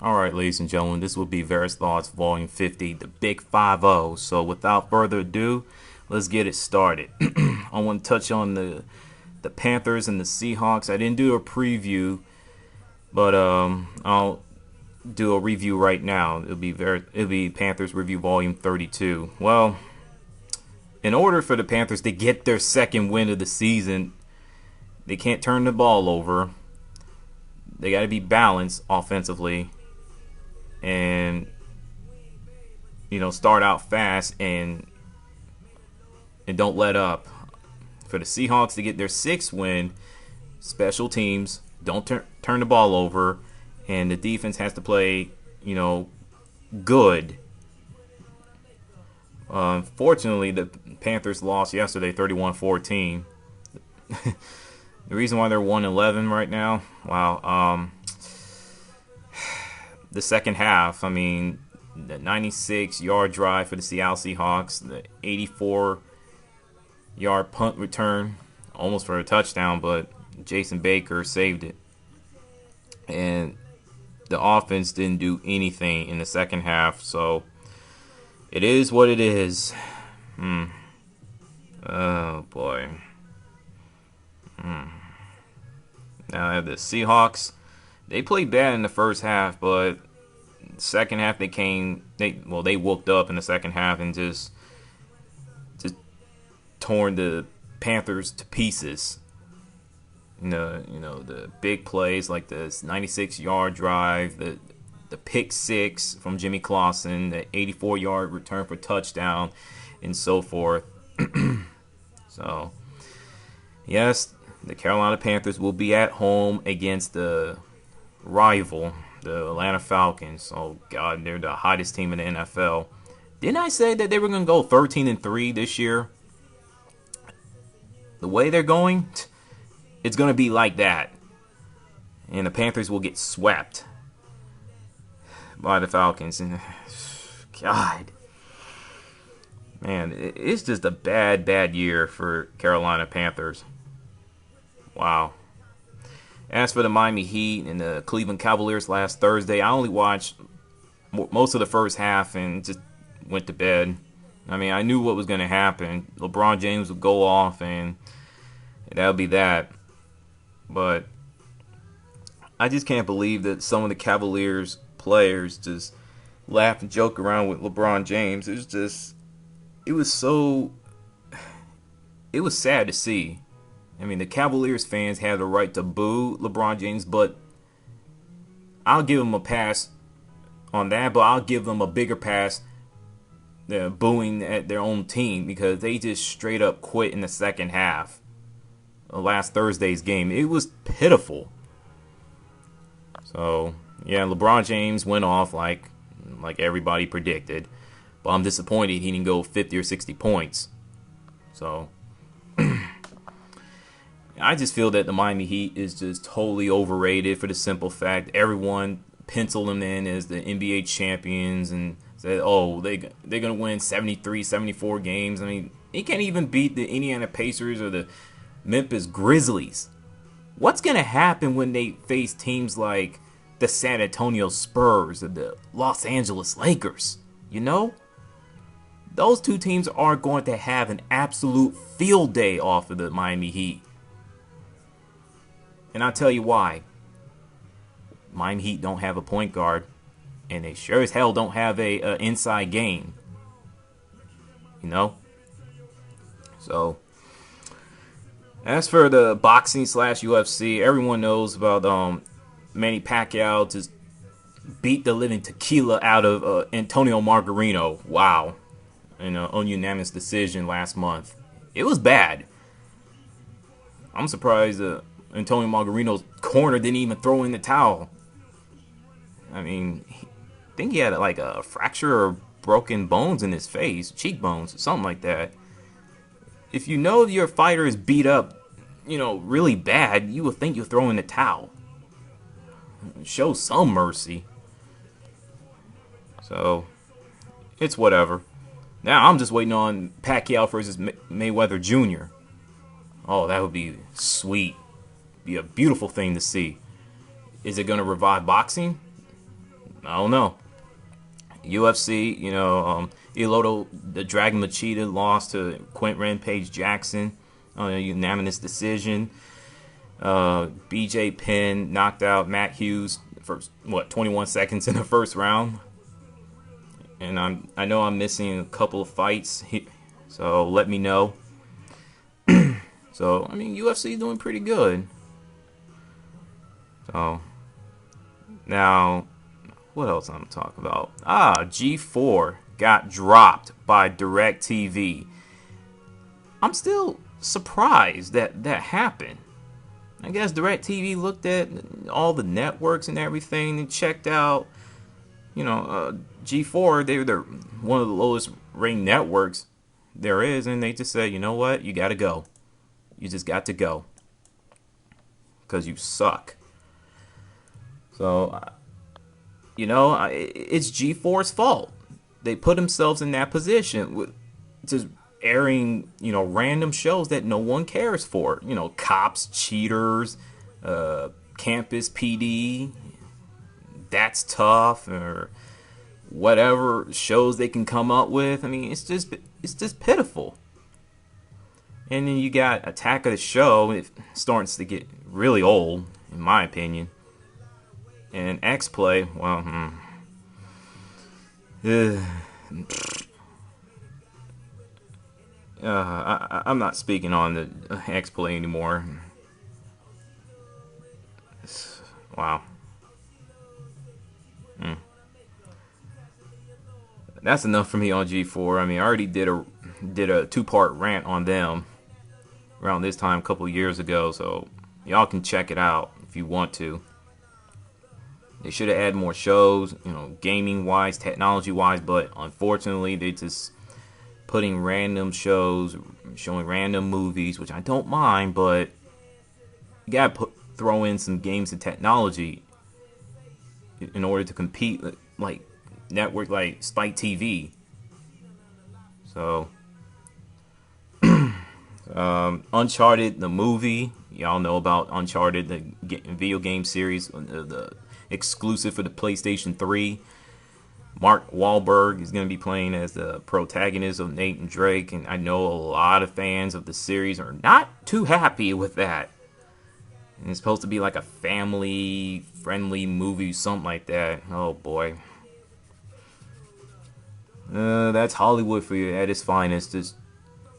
All right, ladies and gentlemen, this will be Various Thoughts Volume 50, the Big 5-0. So without further ado, let's get it started. I want to touch on the Panthers and the Seahawks. I didn't do a preview, but I'll do a review right now. It'll be Panthers Review Volume 32. Well, in order for the Panthers to get their second win of the season, they can't turn the ball over. They got to be balanced offensively and start out fast and don't let up. For the Seahawks to get their sixth win, special teams don't turn the ball over, and the defense has to play good. Unfortunately, the Panthers lost yesterday 31-14. The reason why they're 1-11 right now, wow. The second half, I mean, the 96-yard drive for the Seattle Seahawks, the 84-yard punt return, almost for a touchdown, but Jason Baker saved it. And the offense didn't do anything in the second half, so it is what it is. Oh, boy. Now, the Seahawks, they played bad in the first half, but second half they whooped up in the second half and just torn the Panthers to pieces. The big plays like the 96-yard drive, the pick six from Jimmy Clausen, the 84-yard return for touchdown, and so forth. So, yes, the Carolina Panthers will be at home against the rival, the Atlanta Falcons. Oh God, they're the hottest team in the NFL. Didn't I say that they were going to go 13-3 this year? The way they're going, it's going to be like that, and the Panthers will get swept by the Falcons. And God, man, it's just a bad year for Carolina Panthers. Wow. As for the Miami Heat and the Cleveland Cavaliers last Thursday, I only watched most of the first half and just went to bed. I mean, I knew what was going to happen. LeBron James would go off and that would be that. But I just can't believe that some of the Cavaliers players just laugh and joke around with LeBron James. It was sad to see. I mean, the Cavaliers fans have the right to boo LeBron James, but I'll give them a pass on that, but I'll give them a bigger pass booing at their own team because they just straight up quit in the second half of last Thursday's game. It was pitiful. So, yeah, LeBron James went off like everybody predicted, but I'm disappointed he didn't go 50 or 60 points. So I just feel that the Miami Heat is just totally overrated for the simple fact everyone penciled them in as the NBA champions and said, oh, they're going to win 73, 74 games. I mean, they can't even beat the Indiana Pacers or the Memphis Grizzlies. What's going to happen when they face teams like the San Antonio Spurs or the Los Angeles Lakers? Those two teams are going to have an absolute field day off of the Miami Heat. And I'll tell you why. Miami Heat don't have a point guard, and they sure as hell don't have a inside game. So, as for the boxing / UFC, everyone knows about Manny Pacquiao just beat the living tequila out of Antonio Margarino. Wow. On unanimous decision last month. It was bad. I'm surprised Antonio Margarino's corner didn't even throw in the towel. I mean, I think he had like a fracture or broken bones in his face, cheekbones, something like that. If you know your fighter is beat up, really bad, you would think you'll throw in the towel. Show some mercy. So, it's whatever. Now I'm just waiting on Pacquiao versus Mayweather Jr. Oh, that would be sweet. Be a beautiful thing to see. Is it going to revive boxing? I don't know. UFC, Iloto, the Dragon Machida lost to Quint Rampage Jackson on a unanimous decision. BJ Penn knocked out Matt Hughes for 21 seconds in the first round. And I know I'm missing a couple of fights, so let me know. So UFC doing pretty good. So now, what else I'm talking about? G4 got dropped by DirecTV. I'm still surprised that happened. I guess DirecTV looked at all the networks and everything and checked out, G4. They're one of the lowest ranked networks there is, and they just said, you know what, you got to go. You just got to go because you suck. So, it's G4's fault. They put themselves in that position with just airing, random shows that no one cares for. Cops, cheaters, Campus PD, That's Tough, or whatever shows they can come up with. It's just pitiful. And then you got Attack of the Show. It starts to get really old, in my opinion. And X-Play, well, I'm not speaking on the X-Play anymore. Wow. That's enough for me on G4. I already did a 2-part rant on them around this time a couple years ago, so y'all can check it out if you want to. They should have added more shows, gaming-wise, technology-wise, but unfortunately, they just putting random shows, showing random movies, which I don't mind, but you gotta throw in some games and technology in order to compete, like network like Spike TV. So, Uncharted, the movie, y'all know about Uncharted, the video game series, the exclusive for the PlayStation 3. Mark Wahlberg is going to be playing as the protagonist of Nathan Drake, and I know a lot of fans of the series are not too happy with that. And it's supposed to be like a family-friendly movie, something like that. Oh boy. That's Hollywood for you at its finest. Just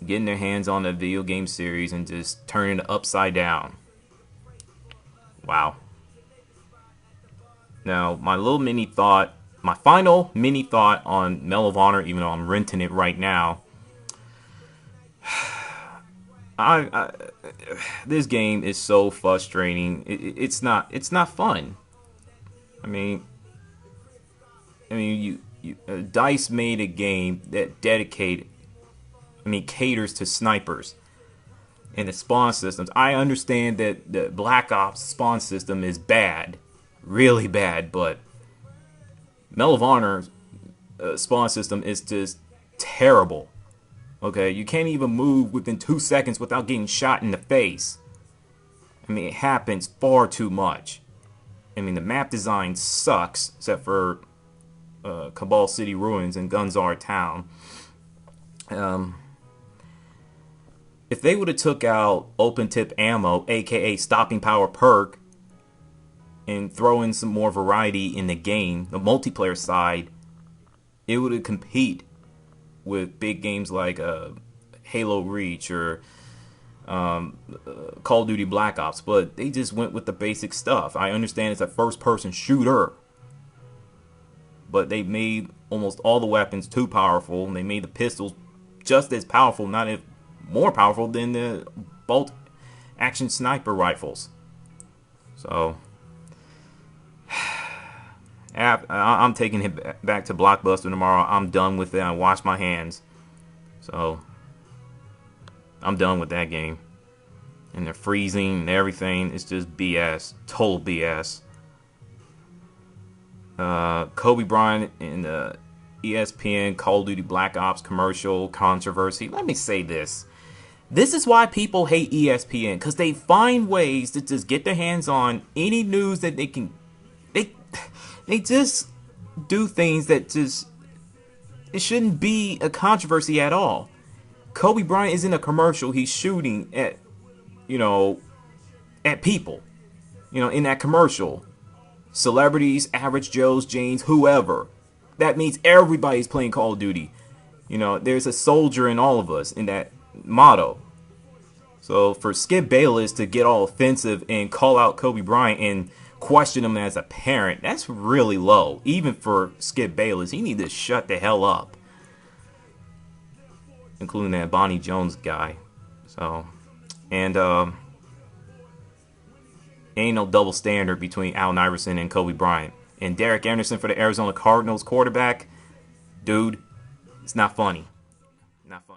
getting their hands on a video game series and just turning it upside down. Wow. Now, my final mini thought on Mel of Honor, even though I'm renting it right now. This game is so frustrating. It's not fun. DICE made a game that caters to snipers and the spawn systems. I understand that the Black Ops spawn system is bad, really bad, but Mel of Honor's spawn system is just terrible. Okay, you can't even move within 2 seconds without getting shot in the face. It happens far too much. The map design sucks, except for Cabal City Ruins and Gunzar Town. If they would have took out open tip ammo, aka stopping power perk, and throw in some more variety in the game, the multiplayer side, it would have compete with big games like Halo Reach or Call of Duty Black Ops, but they just went with the basic stuff. I understand it's a first-person shooter, but they made almost all the weapons too powerful, and they made the pistols just as powerful, not if more powerful than the bolt action sniper rifles. So I'm taking it back to Blockbuster tomorrow. I'm done with it. I wash my hands. So I'm done with that game. And they're freezing and everything. It's just BS. Total BS. Kobe Bryant in the ESPN Call of Duty Black Ops commercial controversy. Let me say this. This is why people hate ESPN. Because they find ways to just get their hands on any news that they can. They just do things that just, it shouldn't be a controversy at all. Kobe Bryant is in a commercial. He's shooting at, at people, in that commercial. Celebrities, average Joes, Janes, whoever. That means everybody's playing Call of Duty. There's a soldier in all of us in that motto. So for Skip Bayless to get all offensive and call out Kobe Bryant and question him as a parent, that's really low. Even for Skip Bayless, he needs to shut the hell up. Including that Bonnie Jones guy. So, and ain't no double standard between Allen Iverson and Kobe Bryant. And Derek Anderson for the Arizona Cardinals quarterback, dude, it's not funny. Not funny.